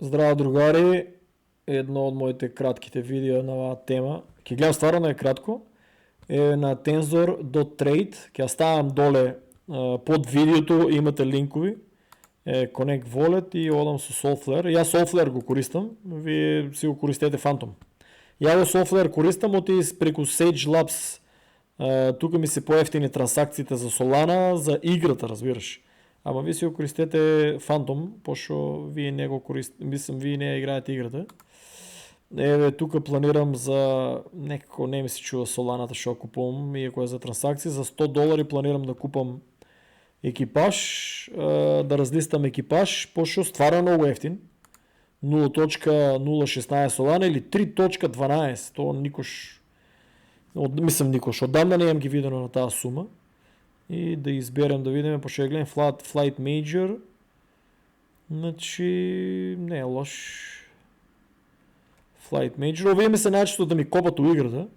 Здраво, другари! Едно от моите кратките видео на оваа тема. Ке гледам стварно е кратко. Е на Tensor.trade. Ке оставам доле под видеото, имате линкови. Connect Wallet и одам со Solflare. Ја Solflare го користам, вие си го користете Phantom. Ја го Solflare користам оти преку Sage Labs. Тука ми се поевтини трансакциите за Solana, за играта, разбираш. Ама вие си го користете Phantom, пошто вие не го користите, мислам, вие не играете играта. Еве, тука планирам за некако не ми се чува Соланата што купувам, иако е за трансакции, за $100 планирам да купам екипаж, да разлистам екипаж, пошто стварно е многу ефтин. 0.016 Solana или 3.12, то никош, мислам никош, одамна не имам ги видено на таа сума. И да изберем да видим, пошто ја гледам Flight Major, значи не е лош. Flight Major, овие ми се најчесто да ми копат у играта.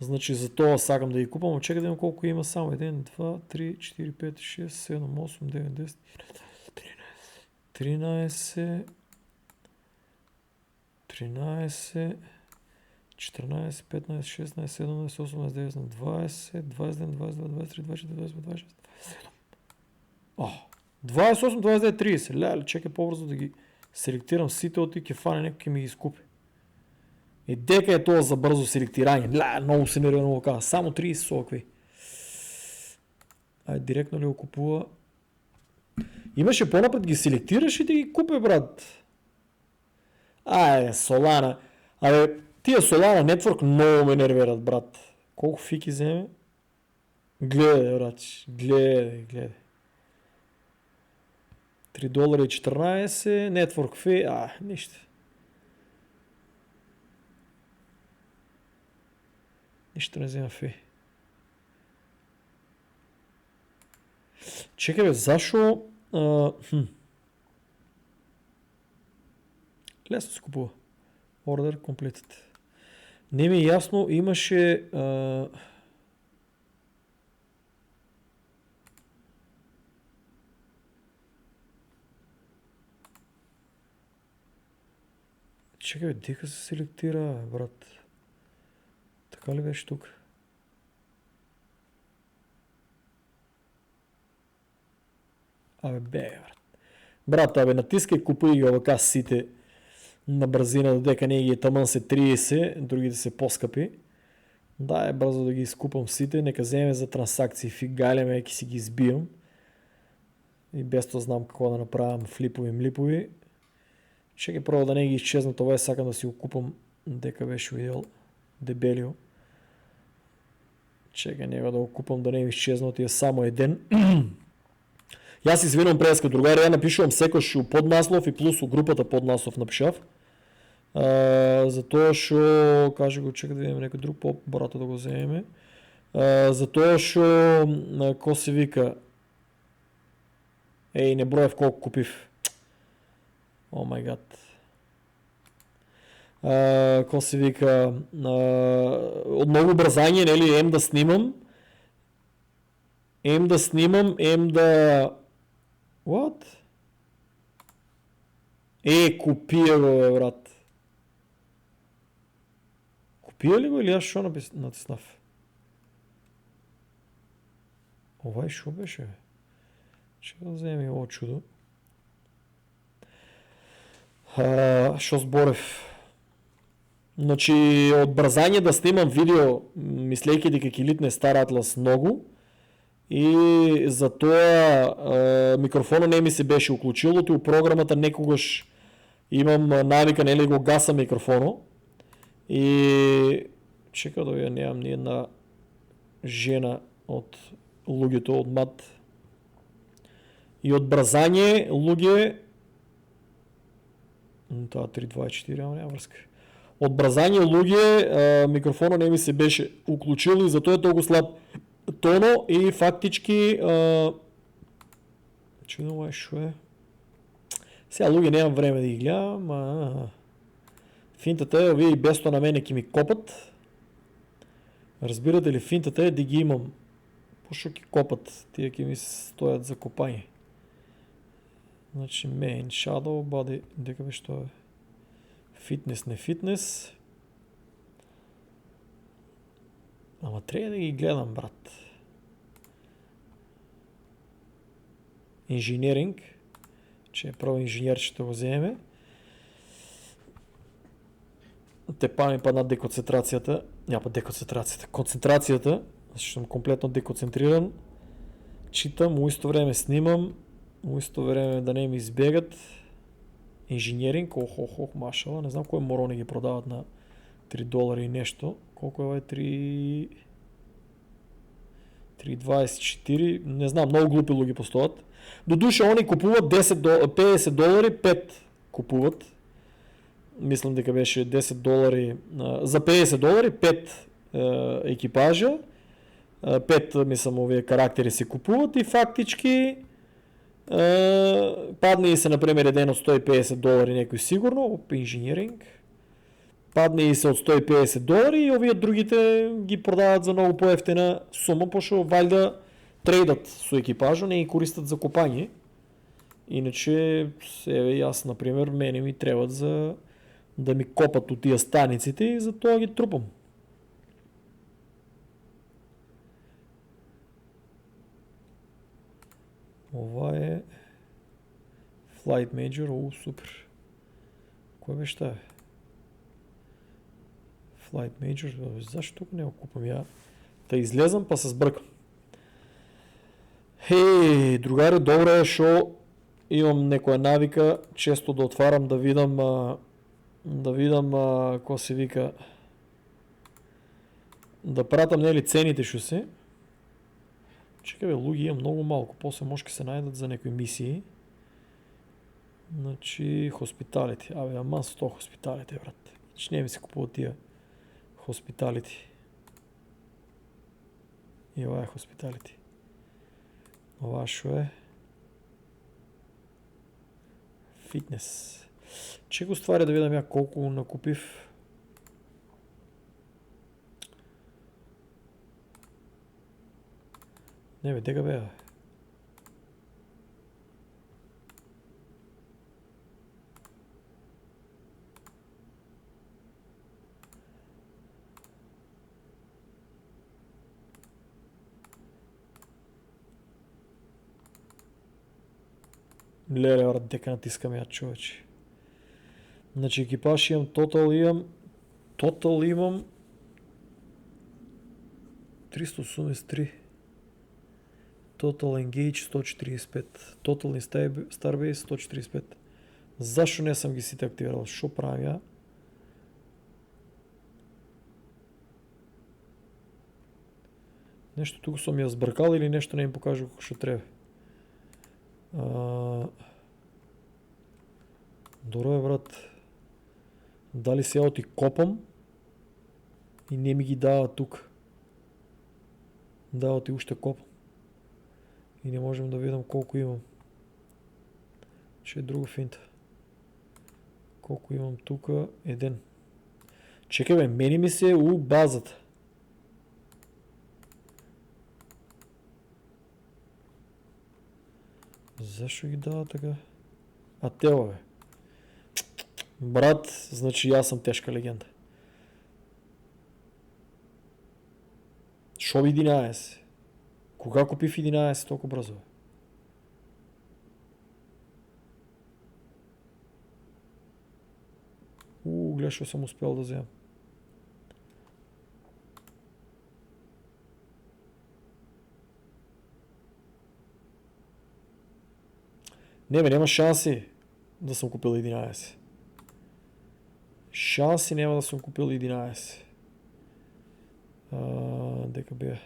Значи за тоа сакам да ги купам, чекай да видим колку има само 1, 2, 3, 4, 5, 6, 7, 8, 9, 10, 13, 14, 15, 16, 17, 18, 19, 20, 21, 22, 23, 24, 25, 26, 27. 28, 29, 30. Леле, чекай по-брзо да ги селектирам сите оти, ке фане некој ке ми ги скупи. И дека е тоа за брзо селектирање? Леле, многу се нервно кажа. Само 30 со окви. Ајде, директно ли го купува? Имаше понапред ги селектираш и да ги купи, брат. Ајде, Solana. Абе, тие Solana Network много ме нервират, брат. Колку фики земе? Гледай, брат. Гледай. $3.14, Network fee, ништо. Ништо не взема фи. Чекай бе, зашо... Лесно се купува. Order completed. Не ми е ясно, имаше... Чекай бе, дека се селектира, брат. Така ли беше тук? Абе, брат. Брат, натискай, купуй ги овака сите на брзина, додека не ги е таман се 30, другите се по-скъпи. Да, брзо да ги изкупам сите, нека вземе за трансакции, фигалеме, еки си ги избиям. И без това знам какво да направям, флипови. Чекай първо да не ги изчезна, това сакам да си го купам, дека беше видел дебелио. Чекай него да го купам, да не ми изчезна, ти е само един. Јас извинувам преска другари, ја напишувам секош у поднаслов и плюс у групата поднаслов напишав. Затоа што, каже го, чека да видим некој друг по-брато да го вземеме. Затоа што, ко се вика, не броев колку купив. О май гад. Ко се вика, од многу брзање, нели, ем да снимам, ем да... What? Купија го, бе, брат. Купија ли го или јас шо натиснав? Овај шо беше, бе? Че да вземи ово чудо. Шо зборев? Значи, од брзање да снимам видео, мислејќи дека ќе литне Star Atlas многу, и затоа микрофонот не ми се беше уклучило, и у програмата некогаш имам навика, нели го гасам микрофонот. И чека да ја немам ни една жена од луѓето од мат. И од брзање луѓе, таа 3.24, ама нема врска. Од брзање луѓе микрофонот не ми се беше уклучило и затоа е толку слаб тоно и фактички чудно шо е. Сега луѓе немам време да ги гледам, финтата е, овие и без тоа на мене ќе ми копат. Разбирате ли, финтата е да ги имам. Пошто ќе копат, тие ќе ми стојат за копање. Значи main, shadow, body, дека бе што е? Фитнес, не фитнес. Ама трябва да ги гледам, брат. Инженеринг, че е право инженер, ще го вземе. Те па ми падна деконцентрацията. Няма деконцентрацията. Концентрацията, защото съм комплетно деконцентриран. Читам, у исто време снимам. У исто време да не ми избегат. Инженеринг, ох, машала. Не знам кой морони ги продават на $3 и нещо. Колко е 3,24. Не знам, много глупи луги постоят. До душа они купуват $50, 5 купуват. Мислям дека беше $10 за $50, 5 екипажа. 5 мислам овие карактери се купуват и фактички падне и се например еден от $150 некој сигурно, инженеринг. Падне и се от $150 и овие другите ги продават за много поевтина сума, пошто валјда трейдат со екипажа, не ги користат за копање. Иначе, еве јас, например, мене ми требат за да ми копат от тия станиците и за тоа ги трупам. Ова е Flight Major, супер. Кој беше таа? Flight Major, зашто тук не го купам ја? Да излезам па се сбркам. Хеј, другари, добро е шо имам некоја навика често да отварам да видам кој се вика, да пратам нели цените што се. Чекай бе, луѓе имам многу малку, после може ке се најдат за некои мисии. Значи, хоспиталити. Абе, аман 100 хоспиталити, брат. Значи не ми се купуват тия хоспиталити. И ова е хоспиталити. Ова шо е? Фитнес. Че го ствари да видам ја колку накупив. Не бе, дека беа. Леле, брат, дека натискам ја, човече. Значи екипаж имам, тотал имам 383. Total Engage 145. Total Starbase 145. Зашо не сам ги сите активирал? Шо правим ја? Нешто туку сум ја збркал или нешто не им покажу како што треба? Добро е, брат. Дали се ја оти копам и не ми ги дава тук. Да, оти уште копам. И не можем да видам колку имам. Че е друго финта. Колку имам тука? Еден. Чекай бе, мени ми се у базата. Зашо ги дава така? А тео бе. Брат, значи јас сам тешка легенда. Шо би 11? Кога купив 11 толку брзо? Гледа што сам успел да земам. Не бе, нема шанси да сум купил 11. Шанси нема да сум купил 11. Дека беа.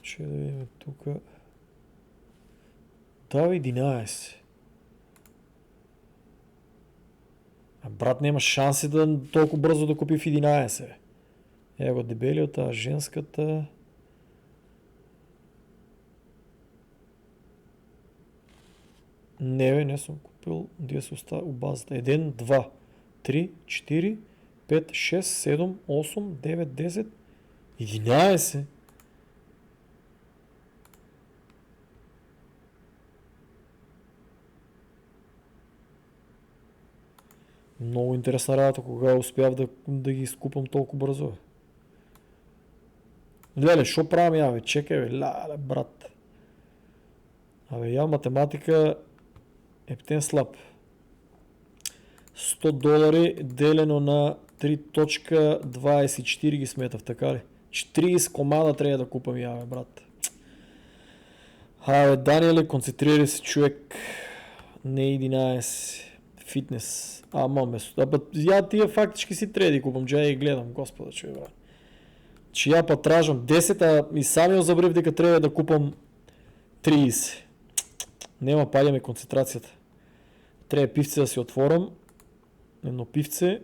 Че да видиме тука. Дава 11. А Брат няма шанси да толкова бързо да купи в 11. Его дебелията, женската... Не съм купил. Где се остава базата? 1, 2, 3, 4, 5, 6, 7, 8, 9, 10, 11. Много интересна работа, кога успях да ги изкупам толкова бързо. Леле, шо правим я, бе? Чекай, бе, лале, брат. Абе, я математика е птен слаб. $100 делено на 3.24 ги сметав, така ли? 40 комада трябва да купам я, бе, брат. Абе, Даниеле, концентрирай се, човек. Не 11. Фитнес. Ама место. Абе, я тия фактически си трябва да купам, че я и гледам, господа, човек, брат. Че я патражам 10, а и сам я забрив дека трябва да купам 30. Нема, паѓа ме концентрацията. Трябва пивце да си отворам. Едно пивце.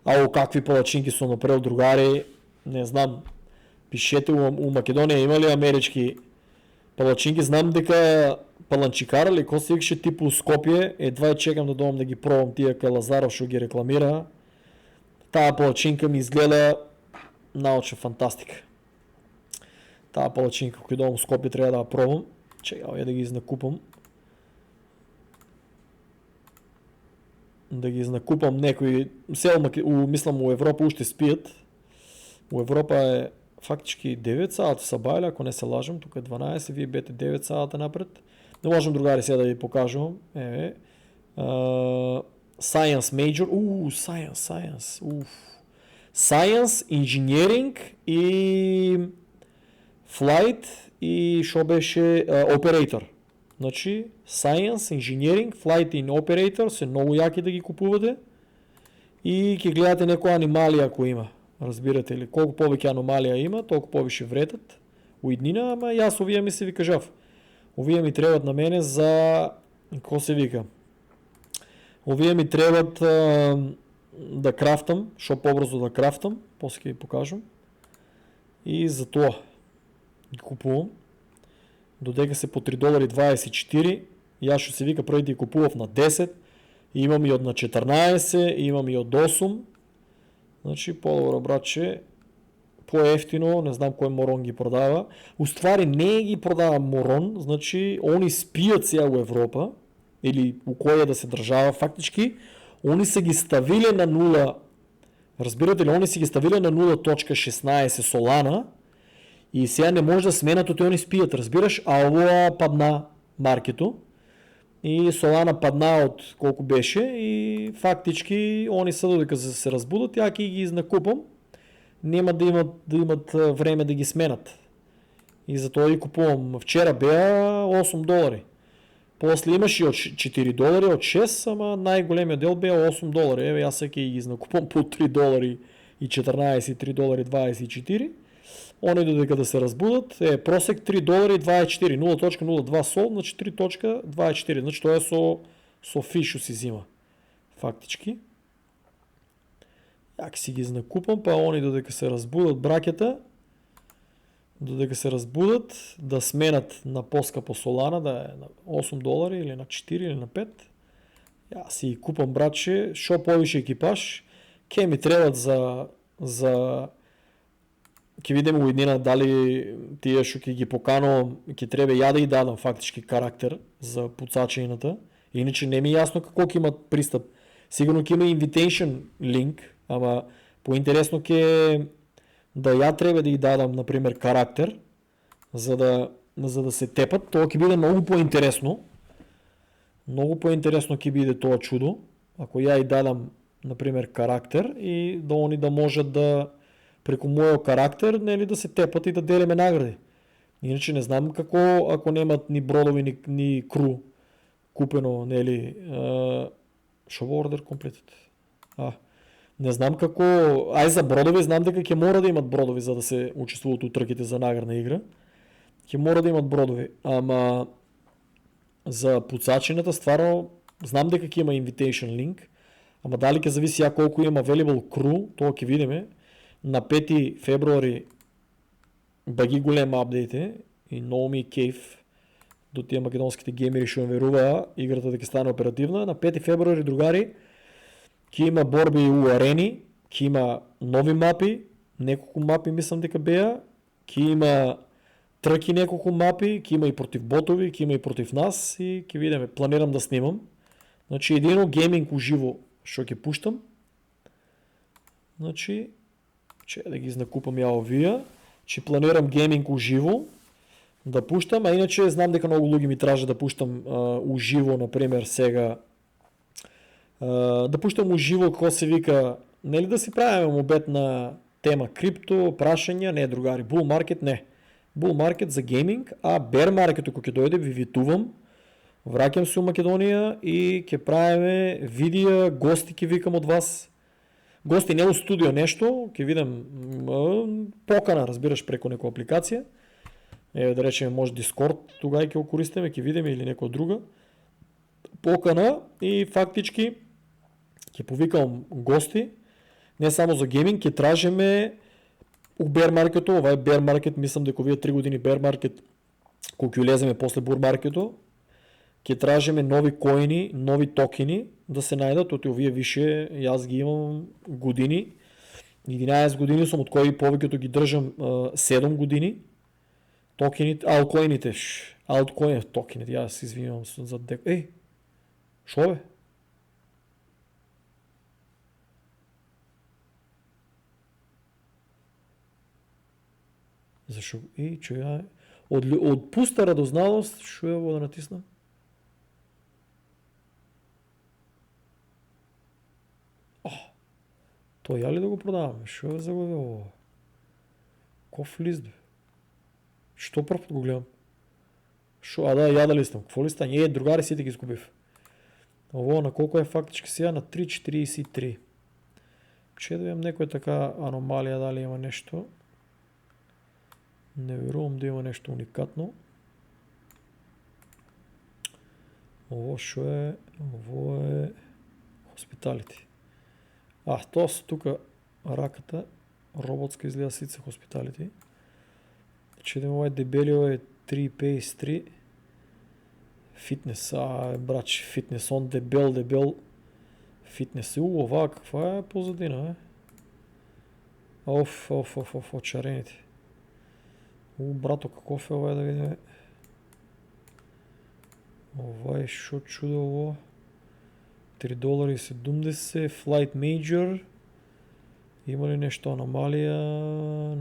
Ало, какви палачинки съм направил, другари. Не знам. Пишете у Македония има ли амерички палачинки. Знам дека паланчикара ли, ко се викаше типу Скопие. Едва и чекам да дойдам да ги пробвам тия ка Лазаров ще ги рекламира. Тая палачинка ми изгледа научна фантастика. Тая палачинка, когато дойдам в Скопие, трябва да я пробвам. Чекай, да ги изнакупам. Да ги изнакупам некои. Мислам, у Европа още спият. У Европа е фактически 9 сата са байли, ако не се лажам. Тук е 12, вие бете 9 сата напред. Не можем, другари, сега да ви покажем. Science Major. Science. Science, Engineering и Flight и що беше Operator. Значи Science, Engineering, Flight и Operator са много яки да ги купувате и ке гледате някоя анималия, ако има. Разбирате ли? Колко повече аномалия има, толкова повече вретат. Уиднина, ама и аз овия ми се ви кажав. Овия ми трябват на мене за... Какво се вика? Овия ми трябват да крафтам, що по-бързо да крафтам. После ке ви покажам. И за това ги купувам. Додека се по $3.24. И аз ще се вика преди да купував на 10. Имам и от на 14, имам и от 8. Значи по-добро, братче, по-ефтино, не знам кой морон ги продава. Уствари не ги продава морон, значи они спият сега в Европа, или у коя да се държава фактически, они са ги ставили на 0, разбирате ли, они са ги ставили на 0.16 Solana и сега не може да сменят от они спият, разбираш, а ова падна маркето. И Solana падна от колко беше и фактически они са додека се разбудат, яки ги изнакупам, няма да имат време да ги сменят. И затова ги купувам. Вчера беа $8. После имаше от $4, от 6, ама най-големия дел беа $8. Аз всеки ги изнакупам по $3 и 14, $3.24. Они додека да се разбудат просек $3.24, 0.02 сол, значи 3.24, значи това е со фишо си взима. Фактически. Як си ги изнакупам, па они додека се разбудат бракета, додека се разбудат, да сменят на по-скъпо Solana, да е на $8 или на 4 или на 5. Аз си ги купам, братче, шо повише екипаж, ке ми трябват за ке видим уеднина дали тия шо ке ги покано, ке треба я да и дадам фактически характер за подсачената. Иначе не ми е ясно какво имат пристъп. Сигурно ке има invitation link, ама по-интересно ке да я трябва да и дадам, например, характер, за да се тепат. Това ке биде много по-интересно. Много по-интересно ке биде това чудо, ако я и дадам, например, характер и да они да можат да преко моя характер, нели, да се тепат и да делиме награди. Иначе не знам какво, ако немат ни бродови, ни кру купено, нели, show order completed. Не знам какво, за бродови знам дека ќе мора да имат бродови за да се учествуват утрките за наградна игра. Ќе мора да имат бродови, ама за подсачената стварно знам дека ќе има invitation link, Ама дали ке зависи колко има available crew, това ке видиме. На 5 февруари баги голем апдейт е и много ми кейф до тия македонските геймери ще верува играта да ке стане оперативна. На 5 февруари, другари, ке има борби у арени, ке има нови мапи, неколко мапи мислям дека беа, ке има тръки неколко мапи, ке има и против ботови, ке има и против нас и ке видиме, планирам да снимам. Значи едино гейминг уживо што ке пуштам. Значи, че да ги знакупам ја овија, че планирам гейминг уживо да пуштам, а иначе знам дека многу луѓе ми тражат да пуштам уживо, например сега, да пуштам уживо, како се вика, нели да си правиме мобет на тема крипто, прашања, не другари, Bull Market, не. Bull Market за гейминг, а Bear Market кога ќе дојде, ви витувам, враќам се у Македонија и ќе правиме видеа, гости ќе викам од вас. Гости не у студио нешто, ќе видам покана, разбираш, преко некоја апликација. Еве да речеме може Discord, тогај ќе го користиме, ќе видиме или некоја друга покана и фактички ќе повикам гости, не само за гейминг, ќе тражиме у Bear Market, ова е Bear Market, мислам дека овие 3 години Bear Market, кога ќе улеземе после Bull Market, ќе тражиме нови коини, нови токени да се најдат, оти овие више, јас ги имам години, 11 години сум, од кои повеќето ги држам 7 години, токените, алткоините, токените, јас се извинувам за дека, шо бе? Зашо? Чуја, од пуста радозналост, шо е ово да натиснам? Тоа ја ли да го продаваме? Шо е загове ово? Коф лист бе? Што прв пат го гледам? Шо, ја да листам. Кво листање? Другари сите ги изгубив. Ово на колко е фактички сега? На 3.43. Че да имам некоја така аномалија, дали има нешто? Не верувам да има нешто уникатно. Ово шо е? Ово е Hospitality. Тоа се тука раката, роботска изгледа сица Hospitality. Че да ова е дебели, ова е 3.53. Фитнес, брач, фитнес, он дебел. Фитнес, ова каква е позадина, Оф, очарените. Брато, каков е ова да видиме. Ова е шо чудо ово. $3.70, Flight Major. Има ли нешто аномалија?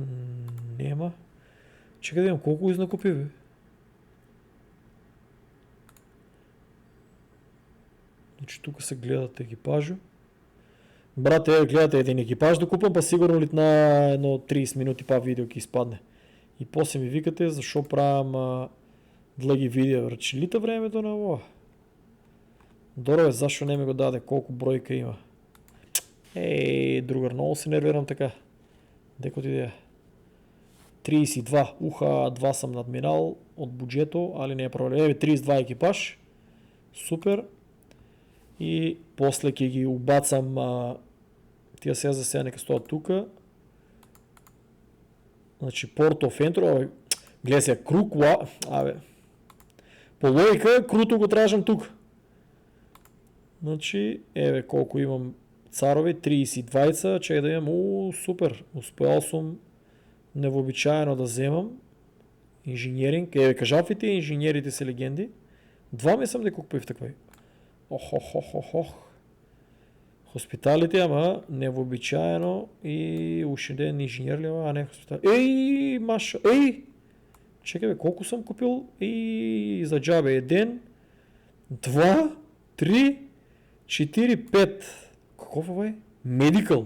Нема. Чекай да имам колко изнакупи, бе? Значи тука се гледат екипажу. Брате, гледате един екипаж да купам, па сигурно ли на едно 30 минути па видео ќе изпадне. И после ми викате зашо правам длъги видео. Рече, лита времето на ово. Доро е, зашо не ми го даде, колко бројка има. Другар, много се нервирам така. Деко ти идеја? 32, уха, 2 съм надминал от буджето, али не е проблем. 32 екипаж, супер. И после ќе ги убацам, тия сега за сега нека стоят тука. Значи Port of Entry, гледай сега, круг, по логика, круто го тражам тук. Значи, еве колко имам царови, 32, чекай да имам, супер, успеал съм невообичаено да вземам. Инженеринг, кажафите и инженерите са легенди. Два ми съм дека купив таквај. Хоспиталите, ама невообичаено и уши ден инженер ли, а не хоспитали. Маша, чекай бе, колко съм купил? За джабе, 1, 2, 3, 4, 5. Каков е? Медикал.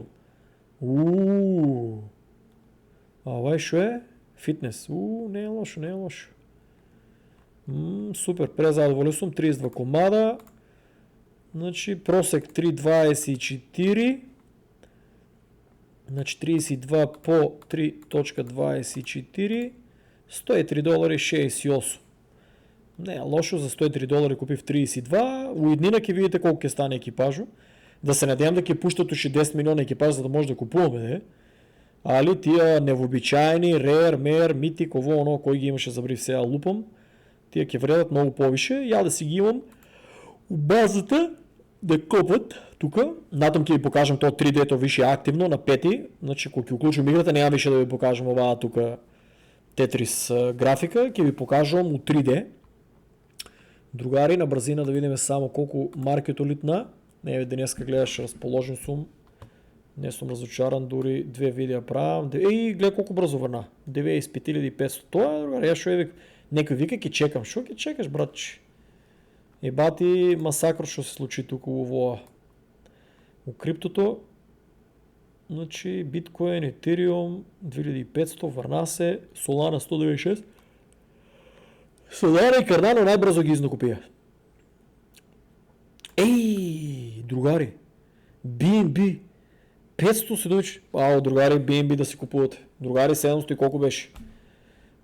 Ова шо е? Фитнес. Не е лошо, не е лошо. Супер, презадоволен сум, 32 комада. Значи просек 3.24. Значи 32 по 3.24. $103.68. Не е лошо, за $103 купив 32. У еднина ќе видите колко ќе стане екипажу. Да се надявам да ќе пуштат уши 10 милиона екипаж за да може да купуваме, не? Али тия невообичаени, Rare, Mare, Mythic, ово оно, кой ги имаше забрив сега лупам, тия ќе вредат много повише. Я да си ги имам у базата да копат тука. Натам ќе ви покажам то 3D-то више активно на пети. Значи ако ќе уклучим играта, няма више да ви покажам ова тука Тетрис графика, ќе ви покажам у 3D. Другари, на бързина да видим само колко маркето литна. Не, днеска гледаш, разположен сум. Не съм разочаран, дори 2 видеа правам. Ей, гледай колко бързо върна. 9500. Това е другари, аз шо некой вика, ке чекам. Шо ке чекаш, братче? Ебати масакър ще се случи тук у криптото. Значи биткоин, етериум 2500, върна се, Solana 196. Solana и Cardano най-бързо ги изнакупия. Ей, другари, BNB 500 седмич. Другари, BNB да си купувате. Другари 700 и колко беше?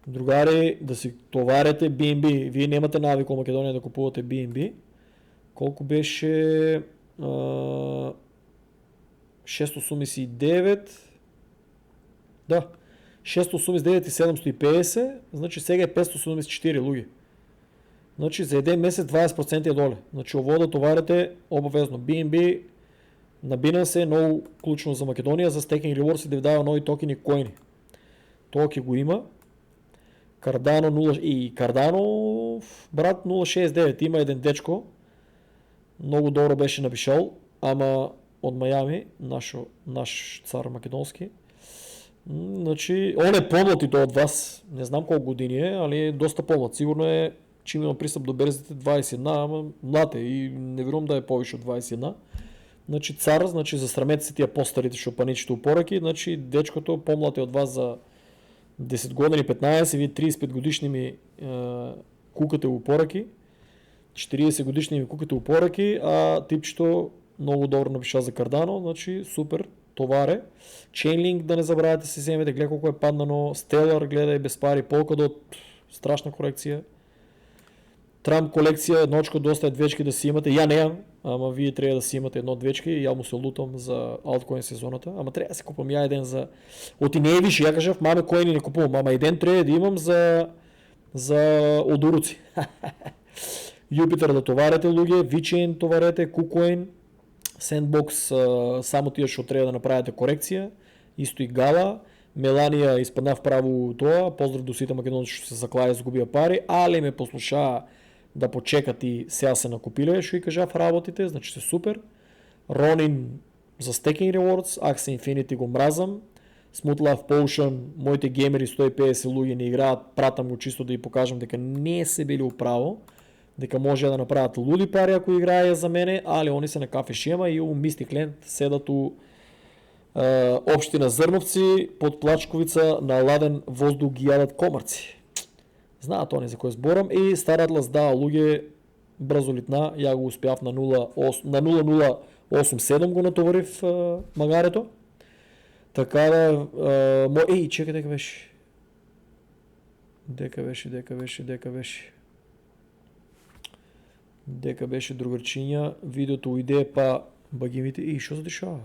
Другари, да си товаряте BNB. Вие нямате навик в Македония да купувате BNB. Колко беше? 689. Да. 689 и 750. Значи сега е 574 луги. Значи за един месец 20% е доле. Значи ово да товаряте обавезно. BNB на Binance е много ключно за Македония. За Staking Rewards и да ви дава нови токени коини. Това го има. Cardano 0 и Cardano брат 069. Има един дечко. Много добро беше напишал. Ама от Майами. Наш цар македонски. Значи, он е по-млад и то от вас. Не знам колко години е, али е доста по-млад. Сигурно е, че има пристъп до березите 21, ама млад е и не вярвам да е повече от 21. Значи цар, значи засрамете си тия по-старите шопаничите упоръки, значи дечкото по-млад е от вас за 10 години, 15, вие 35 годишни ми кукате упоръки, 40 годишни ми кукате упоръки, а типчето много добро напиша за Cardano, значи супер, товаре. Chainlink да не забравяте си вземете, гледай колко е паднано, Stellar гледай без пари, Polkadot, страшна корекция. Trump колекция, едночко, доста двечки да си имате. Я не ям, ама вие трябва да си имате едно двечки и я му се лутам за алткоин сезоната. Ама трябва да си купам я един за... Оти не е више, я кажа в маме коини не купувам, ама един трябва да имам за одуруци. Юпитер да товарете луги, VeChain товарете, KuCoin, Sandbox, само тия ще трябва да направите корекция. Исто и Гала. Мелания изпадна вправо това. Поздрав до сите македонци, ще се заклая загубия пари. Али ме послуша да почекат и сега се накупиле, ще ви кажа в работите, значи се супер. Ронин за Staking Rewards, Axie Infinity го мразам. Smooth Love Potion, моите геймери 150 луги не играят, пратам го чисто да ви покажам дека не се били управо, дека може да направят луди пари ако играе за мене, али они се на кафе шема и у Mystic Land седат у община Зърновци, под Плачковица на ладен въздух ги ядат комърци. Знаят они за кой сборам и Стар Атлас дава луги бързо литна, я го успяв на 0087 го натовари в магарето. Така да... Ей, чекай, дека беше. Дека беше другарчиня. Видеото уйде па багимите. Ей, що се дешава?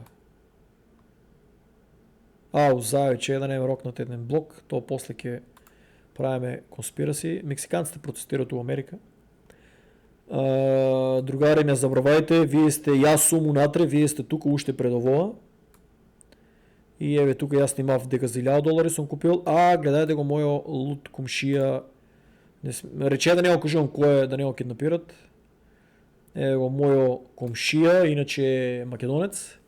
Узави, че да не е рокнат един блок. То после ке правиме конспираси. Мексиканците протестират у Америка. Другари, не забравяйте, вие сте я сум унатре, вие сте тук още пред овоа. И еве тук аз снимав дека за $1000 съм купил, гледайте го моя лут комшия. Рече да не го кажам кое, да не го киднапират. Еве го моя комшия, иначе е македонец.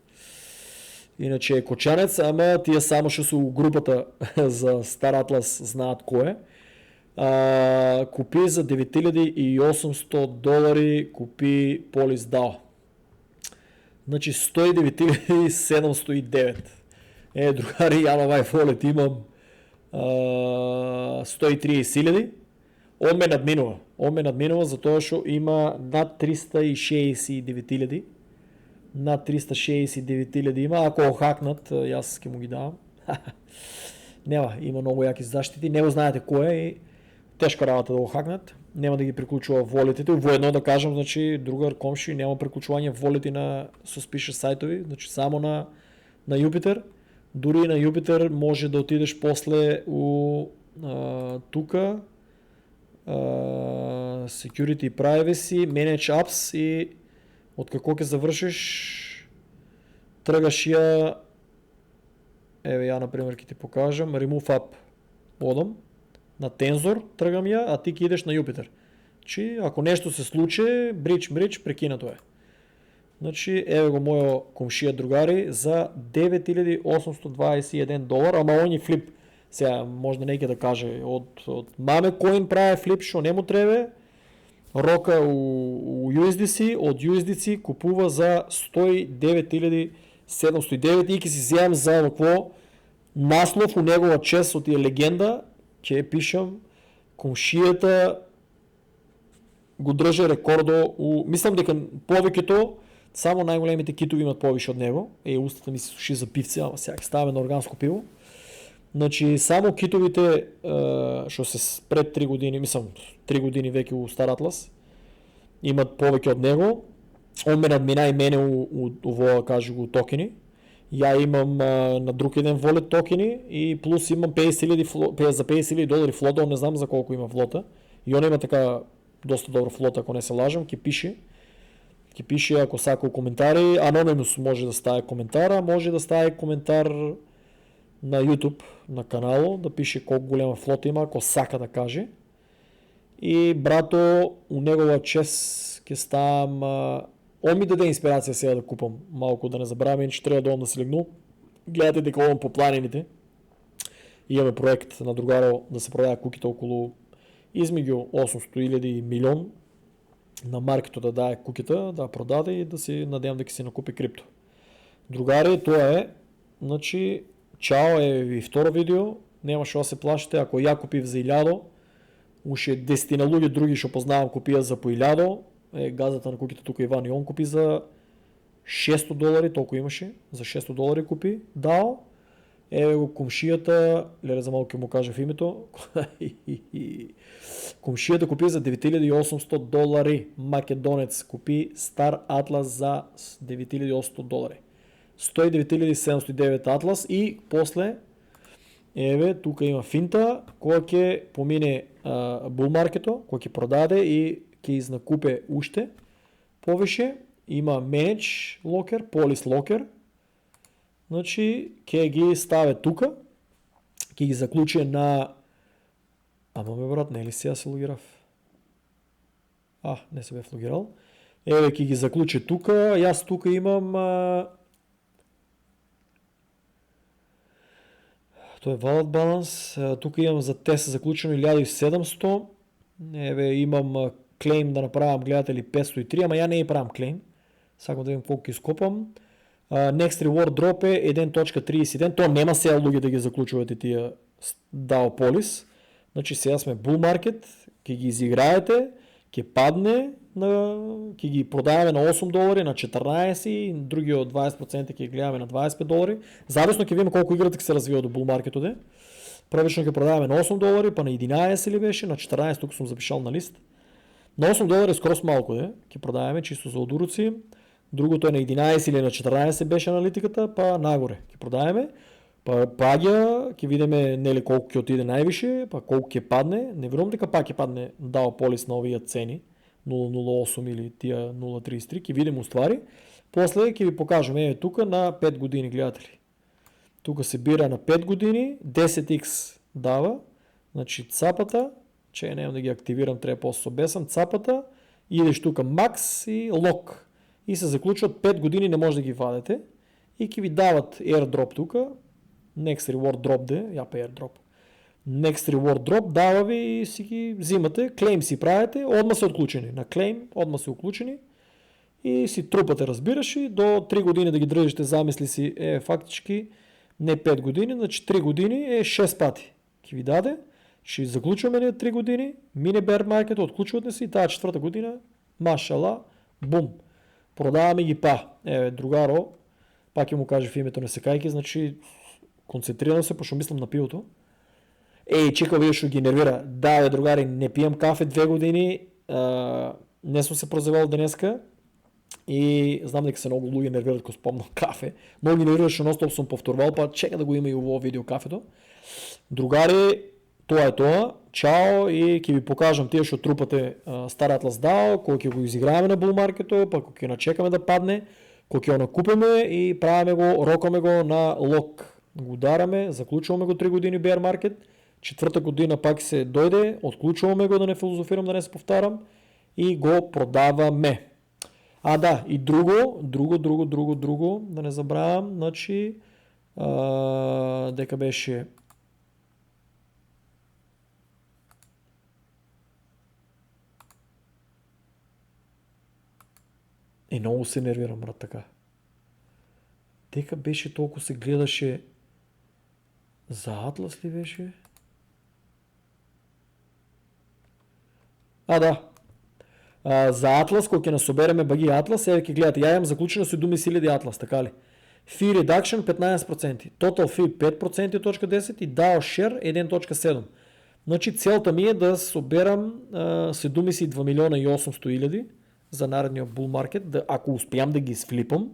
Иначе е кочанец, ама тия само ще са у групата за Стар Атлас знаят кое е. Купи за $9800, купи Polis DAO. Значи 109,709. Другари, я на Вайфолет имам 130,000. Он ме надминува, затоа што има над 369,000. Над 369,000 има, ако го хакнат, аз ке му ги давам. Нема, има много яки защити, не го знаете кое е. тежка работа да го хакнат. Няма да ги приключва волетите. Воедно да кажем, значи, другар комши няма приключване волети на suspicious сайтови, значи само на Jupiter. Дори на Jupiter може да отидеш после у тука Security Privacy, Manage Apps и от какво ке завършиш тръгаш я например ке ти покажем Remove App одам на Tensor, тръгам я, а ти ки идеш на Jupiter. Че ако нещо се случи, брич, прекинато е. Значи, го моя комшия другари за $9821, ама он и флип. Сега може да нека да каже от маме коин прави флип, шо не му трябва. Рока у USDC, от USDC купува за 109,709 и ке си вземам за какво наслов у негова чест от легенда, че пишам комшията го дръжа рекордо мислям дека повеќето само най-големите китови имат повече от него. Устата ми се суши за пивце, ама сега ставаме на органско пиво. Значи само китовите, що се пред 3 години, мислам 3 години веќе у Star Atlas, имат повеќе од него. Он ме надмина и мене у кажу го токени. Я имам на друг еден волет токени и плюс имам за $50,000 флота, не знам за колко има флота. И он има така доста добра флота, ако не се лажам, ке пише ако сака коментари, анонимус може да стави коментара, може да стави коментар на YouTube, на канало, да пише колко голема флота има, ако сака да каже. И брато, у негова чест ке ставам, он ми даде инспирация сега да купам малко, да не забравяме, че трябва да се легну. Гледате дека овам по планините. Имаме проект на другаро да се продава куките около измеѓу 800,000 и милион на маркето да даде куките, да продаде и да си надевам дека си накупи крипто. Другари, тоа е, значи, чао и второ видео, нема шо да се плашите, ако ја купив за 1000, уште 10 на луѓе други што познавам купија за по 1000, газата на куките тука Иван и он купи за $600, толку имаше, за $600 купи, дао. Го комшията, леле за малко му кажа в името, комшията купи за $9,800, македонец купи Star Atlas за $9,800, 109,709 Atlas и после тука има финта, која ќе помине bull маркето, која ќе продаде и ќе изнакупе уште повеќе, има Manage Locker, Police Locker. Значи, ќе ги ставе тука, ќе ги заклучи на... Ама ме брат, не ли сега се логирав? Не се бе логирал. Ќе ги заклучи тука, јас тука имам... Тоа е Wallet Balance, тука имам за тест заклучено 1700, имам клейм да направам гледатели 503, ама ја не правам клейм, сакам да видим колко ќе скопам. Next Reward Drop е 1.31, то нема сега луѓе да ги заклучувате тия DAO Polis, значи сега сме Bull Market, ќе ги изиграете, ќе падне, ќе ги продаваме на $8, на 14 и други от 20% ќе гледаме на $25. Зависно ќе видиме колко играта ќе се развива до Bull Market-оде. Првично ќе продаваме на $8, па на 11 ли беше, на 14, тук съм запишал на лист. На $8 е скрос малко, ќе продаваме чисто за одуруци. Другото е на 11 или на 14 беше аналитиката, па нагоре ќе продаваме. Па паѓа, ќе видиме нели колку ќе отиде највише, па колку ќе падне. Не верувам дека пак ќе падне DAO Polis на овие цени, 0.08 или тия 0.33, ќе видиме уствари. После ќе ви покажем тука на 5 години, гледатели. Тука се бира на 5 години, 10x дава, значи цапата, че немам да ги активирам, трябва после обесам, цапата, идеш тука Max и Lock. И се заключват 5 години, не може да ги вадете. И ќе ви дават airdrop тука, Next Reward Drop airdrop. Next Reward Drop дава ви и си ги взимате, клейм си правите, одма се отключени. На клейм, одма се отключени и си трупате, разбираш, и до 3 години да ги дръжите, замисли си, фактически не 5 години, значи 3 години е 6 пати. Ки ви даде, ще заключваме ние 3 години, мине bear market, отключвате си и тази 4-та година, машала, бум, продаваме ги другаро, пак ќе му кажа в името на секайки, значи концентрирам се, пошто мислам на пивото. чекал, вие ще ги нервира. Да, бе, другари, не пием кафе 2 години, не съм се прозевал днеска и знам дека се много луѓе нервират ако спомнам кафе. Много ги нервираше, ностоп съм повторвал, па чека да го има и ово видео кафето. Другари, тоа е тоа. Чао и ќе ви покажам тие што трупате Star Atlas DAO, кој ќе го изиграеме на bull маркето, па кој ќе начекаме да падне, кој ќе го накупиме и правиме го, рокаме го на лок. Го удараме, заклучуваме го 3 години bear market, четврта година пак се дојде, отклучуваме го, да не филозофирам, да не се повтарам, и го продаваме. Да, и друго, да не забравям, значи, дека беше много се нервирам, брат, така. Дека беше толкова се гледаше за Атлас ли беше? Да. За Атлас, кој ќе насобереме баги Атлас, ќе гледате, ја имам заклучено со 20.000 Атлас, така ли? Fee reduction 15%, total fee 5%.10 и DAO share 1.7. Значи целта ми е да соберам 72 милиона и 800 хиляди за наредния bull market, да, ако успеям да ги сфлипам,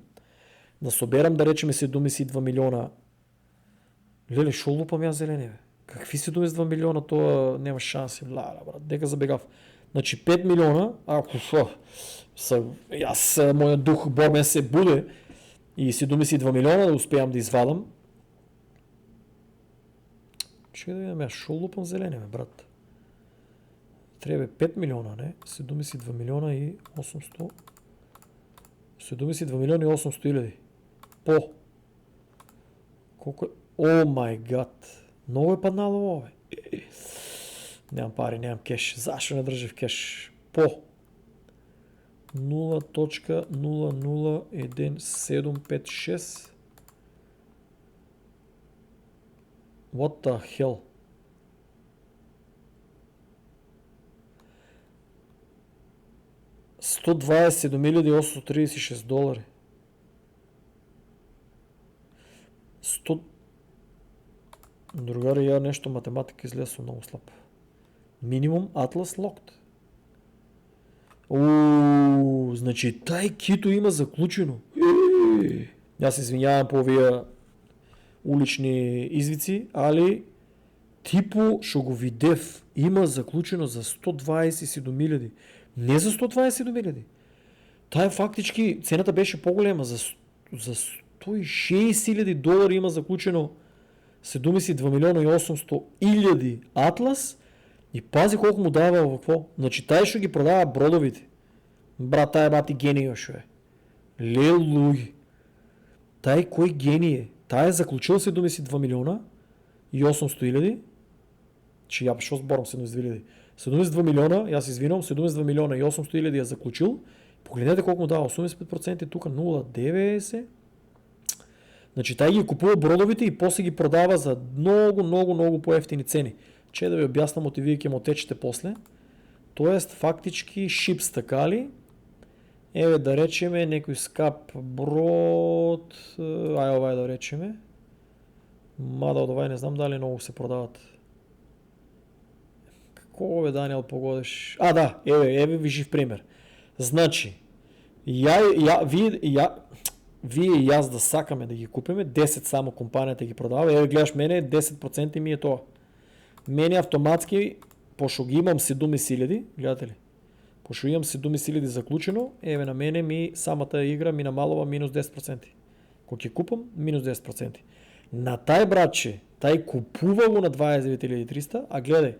да соберам, да речеме 72 милиона. Леле, шо лупам ја зелени, бе? Какви 72 милиона, тоа нема шанси, брат, дека забегав. Значи 5 милиона, мојот дух бормен се буде и 72 милиона да успеам да извадам. Чекай да видам, шо лупам зелени, бе, брат? Треба 5 милиона, не? 72 милиона и 800. 72 милиона и 800 хиляди. Колко е? О май гад. Много е паднало ovo. Нямам пари, нямам кеш. Защо не държи в кеш? 0.001756. What the hell? $127,836. 100... Другари, ја нещо математика излезе много слаб. Минимум Atlas Locked. Значи taj кито има заклучено. Аз се извинявам по овие улични извици, али типо шо го видев има заклучено за 127,000. Не за 127,000. Тая фактички цената беше по-голема. За $106,000 има заклучено 72 милиона и 800 хиляди Атлас и пази колко му дава в какво. Значи тай ще ги продава бродовите. Брат, тая бати гений още е. Лелуй. Тай кой гений е? Тай е заключил 72 милиона и 800 хиляди. Че я шо сборам 72 хиляди. 72 милиона, аз извинам, 72 милиона и 800 хиляди е заключил. Погледнете колко му дава, 85% е тук 0,90. Значи тай ги купува бродовите и после ги продава за много по-ефтини цени. Че да ви обяснам, и вие ќе ме отечете после. Тоест фактички шипс, така ли? Еве да речеме некој скап брод, овај да речеме. Мада од овај не знам дали много се продават. Како бе, Даниел, погодиш? Да, еве ви жив пример. Значи, вие и аз да сакаме да ги купиме, 10 само компанията ги продава, еве гледаш мене, 10% ми е тоа. Мене автоматски, пошо ги имам 70,000, гледате ли? Пошо имам 70,000 заклучено, еве на мене ми самата игра ми намалува минус 10%. Кога ќе купам, минус 10%. На тај братче, тај купува го на 29,300, а гледай,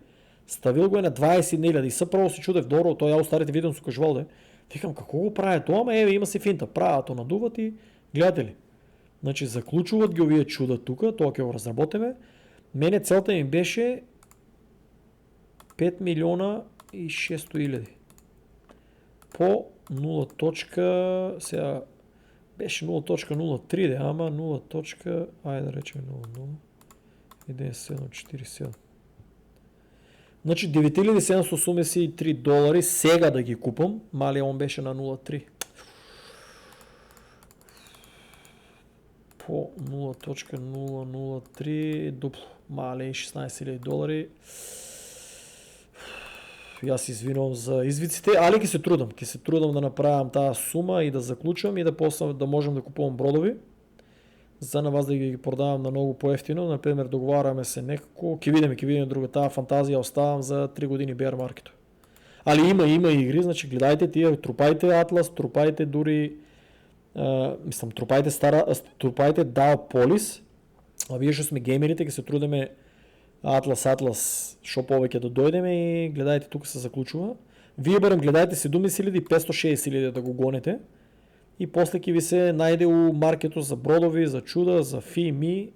ставил го е на 20,000 и съправо си чудев, добро, тоа ја старите видео со кажувал да. Викам, како го прави тоа, ама еве има си финта, прават то надуват и гледате ли. Значи заклучуват ги овие чуда тука, тоа ќе го разработиме. Мене целта ми беше 5 милиона и 600 хиляди. По 0. Сега беше 0.03, ама 0. Айде да речем 0.0. 1.747. Значи $9,783 сега да ги купам, малия он беше на 0.3. какво? 0.003 дупло. Мале, $16,000. И аз извинувам за извиците, али ке се трудам да направям тази сума и да заключам и да после да можем да купувам бродови. За на вас да ги продавам на много по-ефтино. Например, договаряме се некако. Ке видим друга. Тази фантазия оставам за 3 години bear market. Али има игри, значи гледайте тия, трупайте Atlas, трупайте дори трупайте DAO Polis. А вие ще сме геймерите, ке се трудиме Atlas, шо повече да дойдем и гледайте, тук се заключва. Вие гледайте 7560 да го гонете и после ке ви се найде у маркето за бродови, за чуда, за фи,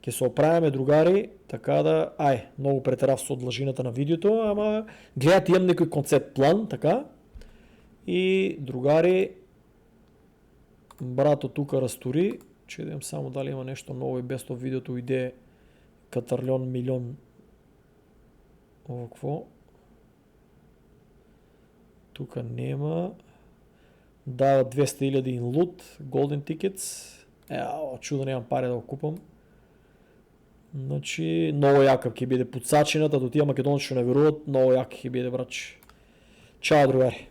ке се оправяме, другари, така да... много претерав с длъжината на видеото, ама гледайте, имам некой концепт план, така. И другари, брато тук разтори, че видим само дали има нещо ново и без това видеото иде катарлион милион. Ово какво? Тук нема. Дава 200,000 in loot, golden tickets. Чудо нямам пари да го купам. Значи, много яка ке биде подсачената, до тия македонци ще не веруват, много яка ке биде, брач. Чао, другари!